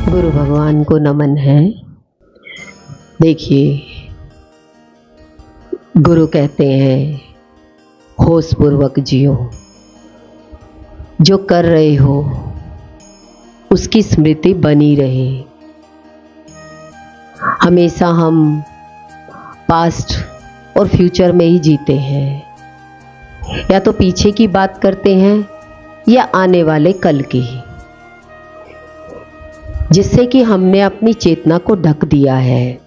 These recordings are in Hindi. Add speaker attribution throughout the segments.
Speaker 1: गुरु भगवान को नमन है। देखिए, गुरु कहते हैं होश पूर्वक जियो, जो कर रहे हो उसकी स्मृति बनी रहे। हमेशा हम पास्ट और फ्यूचर में ही जीते हैं, या तो पीछे की बात करते हैं या आने वाले कल की, जिससे कि हमने अपनी चेतना को ढक दिया है।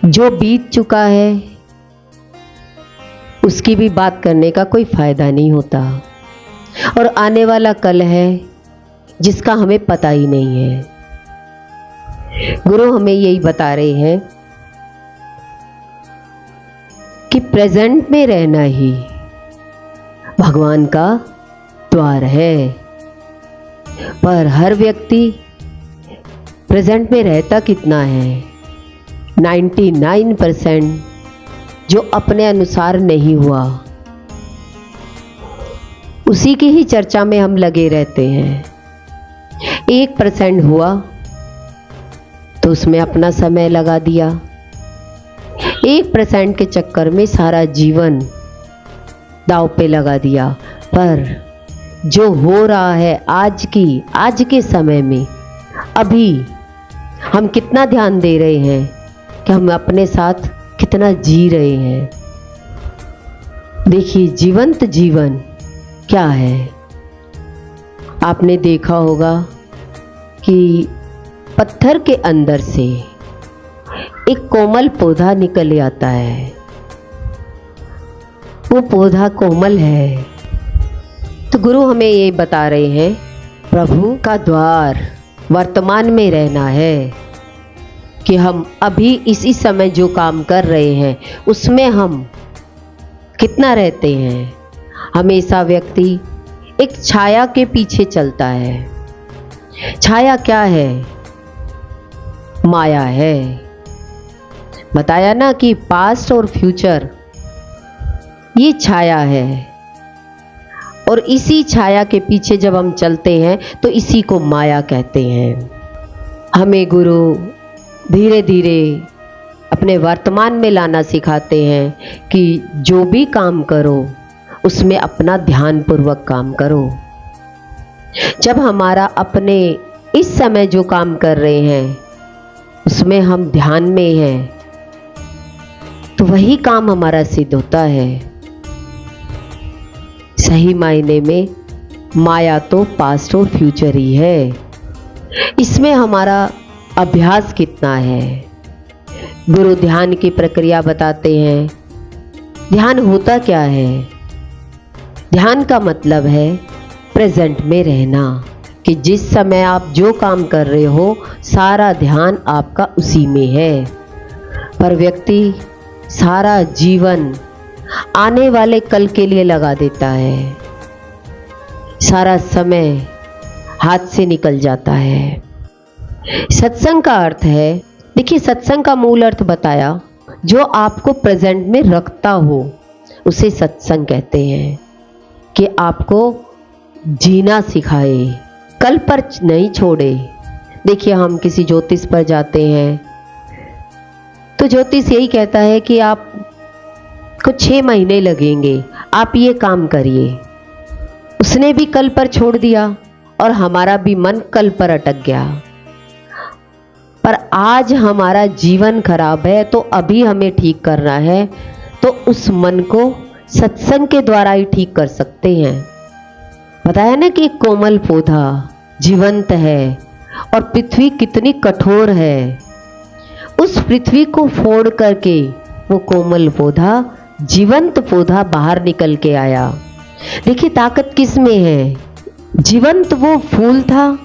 Speaker 1: जो बीत चुका है उसकी भी बात करने का कोई फायदा नहीं होता, और आने वाला कल है जिसका हमें पता ही नहीं है। गुरु हमें यही बता रहे हैं कि प्रेजेंट में रहना ही भगवान का द्वार है। पर हर व्यक्ति प्रेजेंट में रहता कितना है? 99% जो अपने अनुसार नहीं हुआ उसी की ही चर्चा में हम लगे रहते हैं। 1% हुआ तो उसमें अपना समय लगा दिया। 1% के चक्कर में सारा जीवन दांव पे लगा दिया। पर जो हो रहा है आज के समय में, अभी हम कितना ध्यान दे रहे हैं कि हम अपने साथ कितना जी रहे हैं। देखिए, जीवंत जीवन क्या है? आपने देखा होगा कि पत्थर के अंदर से एक कोमल पौधा निकल आता है। वो पौधा कोमल है। तो गुरु हमें ये बता रहे हैं, प्रभु का द्वार वर्तमान में रहना है कि हम अभी इसी समय जो काम कर रहे हैं उसमें हम कितना रहते हैं। हमेशा व्यक्ति एक छाया के पीछे चलता है। छाया क्या है? माया है। बताया ना कि पास्ट और फ्यूचर ये छाया है, और इसी छाया के पीछे जब हम चलते हैं तो इसी को माया कहते हैं। हमें गुरु धीरे धीरे अपने वर्तमान में लाना सिखाते हैं कि जो भी काम करो उसमें अपना ध्यान पूर्वक काम करो। जब हमारा अपने इस समय जो काम कर रहे हैं उसमें हम ध्यान में हैं तो वही काम हमारा सिद्ध होता है। सही मायने में माया तो पास्ट और फ्यूचर ही है। इसमें हमारा अभ्यास कितना है? गुरु ध्यान की प्रक्रिया बताते हैं। ध्यान होता क्या है? ध्यान का मतलब है प्रेजेंट में रहना, कि जिस समय आप जो काम कर रहे हो सारा ध्यान आपका उसी में है। पर व्यक्ति सारा जीवन आने वाले कल के लिए लगा देता है। सारा समय हाथ से निकल जाता है। सत्संग का अर्थ है, देखिए सत्संग का मूल अर्थ बताया, जो आपको प्रेजेंट में रखता हो उसे सत्संग कहते हैं। कि आपको जीना सिखाए, कल पर नहीं छोड़े। देखिए, हम किसी ज्योतिष पर जाते हैं तो ज्योतिष यही कहता है कि आप को 6 महीने लगेंगे, आप ये काम करिए। उसने भी कल पर छोड़ दिया और हमारा भी मन कल पर अटक गया। पर आज हमारा जीवन खराब है तो अभी हमें ठीक करना है, तो उस मन को सत्संग के द्वारा ही ठीक कर सकते हैं। बताया ना कि कोमल पौधा जीवंत है और पृथ्वी कितनी कठोर है। उस पृथ्वी को फोड़ करके वो कोमल पौधा, जीवंत पौधा बाहर निकल के आया। देखिए, ताकत किस में है? जीवंत वो फूल था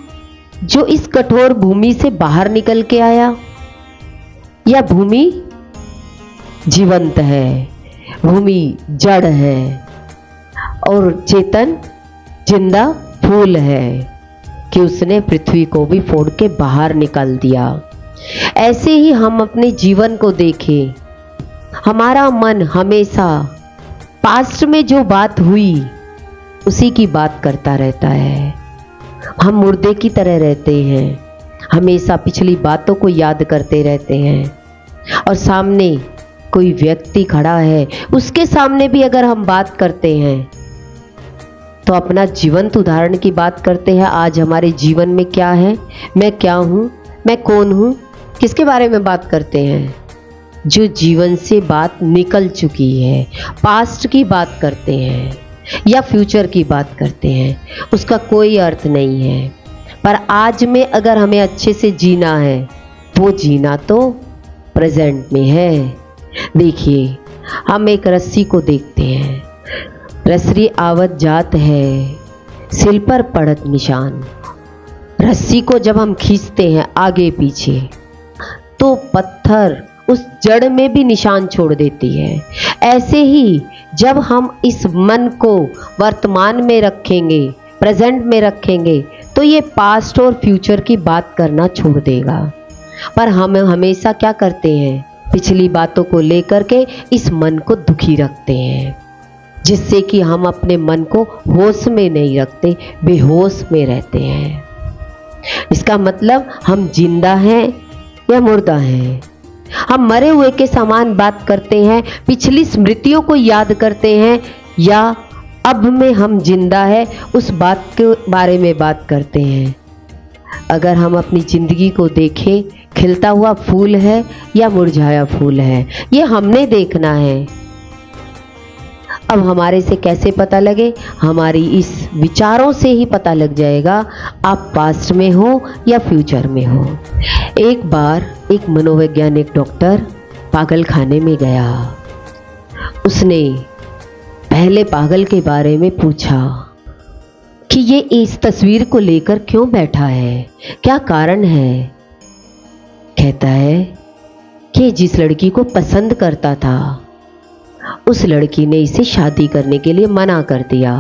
Speaker 1: जो इस कठोर भूमि से बाहर निकल के आया, या भूमि जीवंत है, भूमि जड़ है और चेतन जिंदा फूल है कि उसने पृथ्वी को भी फोड़ के बाहर निकाल दिया। ऐसे ही हम अपने जीवन को देखें। हमारा मन हमेशा पास्ट में जो बात हुई उसी की बात करता रहता है। हम मुर्दे की तरह रहते हैं, हमेशा पिछली बातों को याद करते रहते हैं। और सामने कोई व्यक्ति खड़ा है, उसके सामने भी अगर हम बात करते हैं तो अपना जीवंत उदाहरण की बात करते हैं। आज हमारे जीवन में क्या है, मैं क्या हूँ, मैं कौन हूँ, किसके बारे में बात करते हैं? जो जीवन से बात निकल चुकी है, पास्ट की बात करते हैं या फ्यूचर की बात करते हैं, उसका कोई अर्थ नहीं है। पर आज में अगर हमें अच्छे से जीना है, वो जीना तो प्रेजेंट में है। देखिए, हम एक रस्सी को देखते हैं, रसरी आवत जात है, सिल पर पड़त निशान। रस्सी को जब हम खींचते हैं आगे पीछे, तो पत्थर उस जड़ में भी निशान छोड़ देती है। ऐसे ही जब हम इस मन को वर्तमान में रखेंगे, प्रेजेंट में रखेंगे, तो ये पास्ट और फ्यूचर की बात करना छोड़ देगा। पर हम हमेशा क्या करते हैं, पिछली बातों को लेकर के इस मन को दुखी रखते हैं, जिससे कि हम अपने मन को होश में नहीं रखते, बेहोश में रहते हैं। इसका मतलब हम जिंदा हैं या मुर्दा हैं। हम मरे हुए के समान बात करते हैं, पिछली स्मृतियों को याद करते हैं, या अब में हम जिंदा है उस बात के बारे में बात करते हैं। अगर हम अपनी जिंदगी को देखें, खिलता हुआ फूल है या मुरझाया फूल है, ये हमने देखना है। अब हमारे से कैसे पता लगे? हमारी इस विचारों से ही पता लग जाएगा आप पास्ट में हो या फ्यूचर में हो। एक बार एक मनोवैज्ञानिक डॉक्टर पागल खाने में गया। उसने पहले पागल के बारे में पूछा कि ये इस तस्वीर को लेकर क्यों बैठा है, क्या कारण है? कहता है कि जिस लड़की को पसंद करता था, उस लड़की ने इसे शादी करने के लिए मना कर दिया।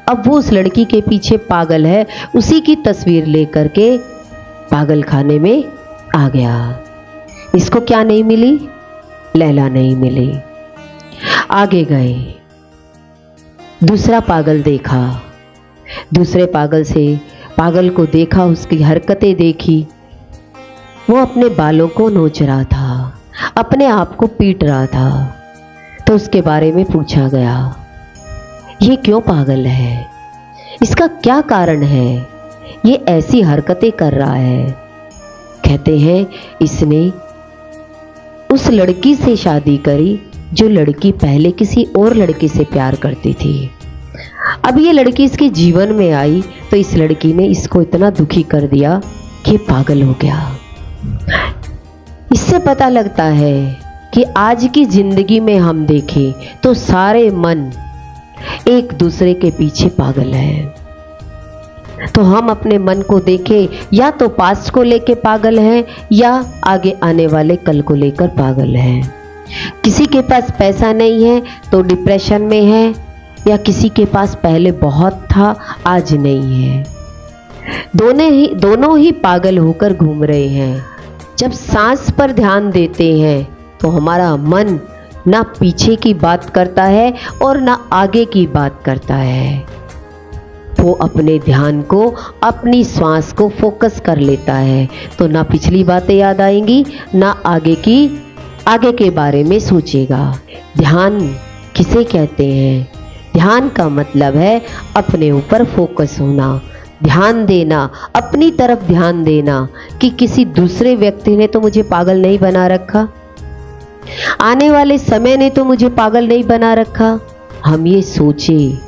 Speaker 1: अब वो उस लड़की के पीछे पागल है, उसी की तस्वीर लेकर के पागल खाने में आ गया। इसको क्या नहीं मिली? लैला नहीं मिली। आगे गए, दूसरा पागल देखा, दूसरे पागल को देखा, उसकी हरकतें देखी। वो अपने बालों को नोच रहा था, अपने आप को पीट रहा था। तो उसके बारे में पूछा गया, ये क्यों पागल है, इसका क्या कारण है, ये ऐसी हरकतें कर रहा है? कहते हैं इसने उस लड़की से शादी करी जो लड़की पहले किसी और लड़के से प्यार करती थी। अब ये लड़की इसके जीवन में आई तो इस लड़की ने इसको इतना दुखी कर दिया कि पागल हो गया। इससे पता लगता है कि आज की जिंदगी में हम देखें तो सारे मन एक दूसरे के पीछे पागल है। तो हम अपने मन को देखें, या तो पास्ट को लेकर पागल है या आगे आने वाले कल को लेकर पागल है। किसी के पास पैसा नहीं है तो डिप्रेशन में है, या किसी के पास पहले बहुत था आज नहीं है। दोनों ही पागल होकर घूम रहे हैं। जब सांस पर ध्यान देते हैं तो हमारा मन ना पीछे की बात करता है और ना आगे की बात करता है। वो अपने ध्यान को, अपनी श्वास को फोकस कर लेता है, तो ना पिछली बातें याद आएंगी, ना आगे के बारे में सोचेगा। ध्यान किसे कहते हैं? ध्यान का मतलब है अपने ऊपर फोकस होना, ध्यान देना, अपनी तरफ ध्यान देना कि किसी दूसरे व्यक्ति ने तो मुझे पागल नहीं बना रखा, आने वाले समय ने तो मुझे पागल नहीं बना रखा। हम ये सोचें,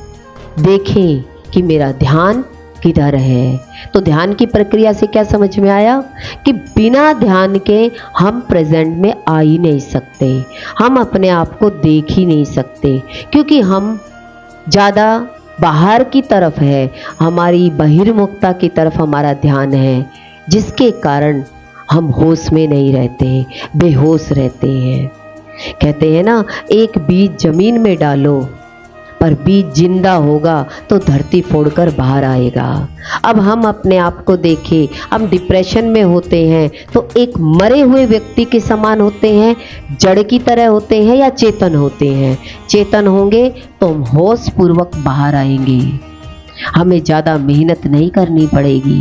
Speaker 1: देखें कि मेरा ध्यान किधर है। तो ध्यान की प्रक्रिया से क्या समझ में आया कि बिना ध्यान के हम प्रेजेंट में आ ही नहीं सकते, हम अपने आप को देख ही नहीं सकते, क्योंकि हम ज़्यादा बाहर की तरफ है, हमारी बहिर्मुखता की तरफ हमारा ध्यान है, जिसके कारण हम होश में नहीं रहते, बेहोश रहते हैं। कहते हैं ना, एक बीज जमीन में डालो पर बीज जिंदा होगा तो धरती फोड़कर बाहर आएगा। अब हम अपने आप को देखें, हम डिप्रेशन में होते हैं तो एक मरे हुए व्यक्ति के समान होते हैं, जड़ की तरह होते हैं या चेतन होते हैं? चेतन होंगे तो हम होश पूर्वक बाहर आएंगे, हमें ज़्यादा मेहनत नहीं करनी पड़ेगी।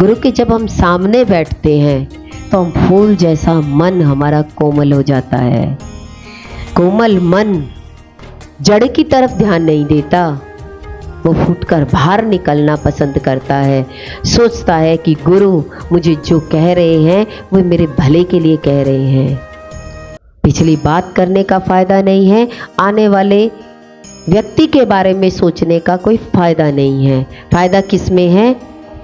Speaker 1: गुरु के जब हम सामने बैठते हैं तो हम फूल जैसा मन हमारा कोमल हो जाता है। कोमल मन जड़ की तरफ ध्यान नहीं देता, वो फूटकर बाहर निकलना पसंद करता है। सोचता है कि गुरु मुझे जो कह रहे हैं वो मेरे भले के लिए कह रहे हैं। पिछली बात करने का फायदा नहीं है, आने वाले व्यक्ति के बारे में सोचने का कोई फायदा नहीं है। फायदा किस में है?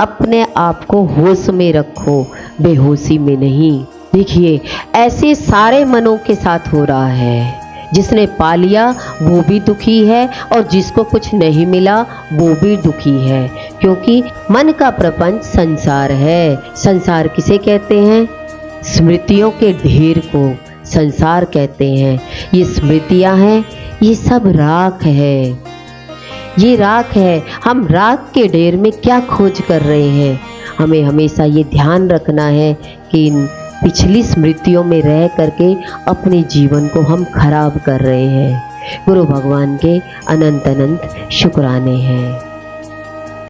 Speaker 1: अपने आप को होश में रखो, बेहोशी में नहीं। देखिए, ऐसे सारे मनों के साथ हो रहा है। जिसने पा लिया वो भी दुखी है और जिसको कुछ नहीं मिला वो भी दुखी है, क्योंकि मन का प्रपंच संसार है। संसार किसे कहते हैं? स्मृतियों के ढेर को संसार कहते हैं। ये स्मृतियां हैं, ये सब राख है, ये राख है। हम राख के ढेर में क्या खोज कर रहे हैं? हमें हमेशा ये ध्यान रखना है कि इन पिछली स्मृतियों में रह करके अपने जीवन को हम खराब कर रहे हैं। गुरु भगवान के अनंत अनंत शुक्राने हैं।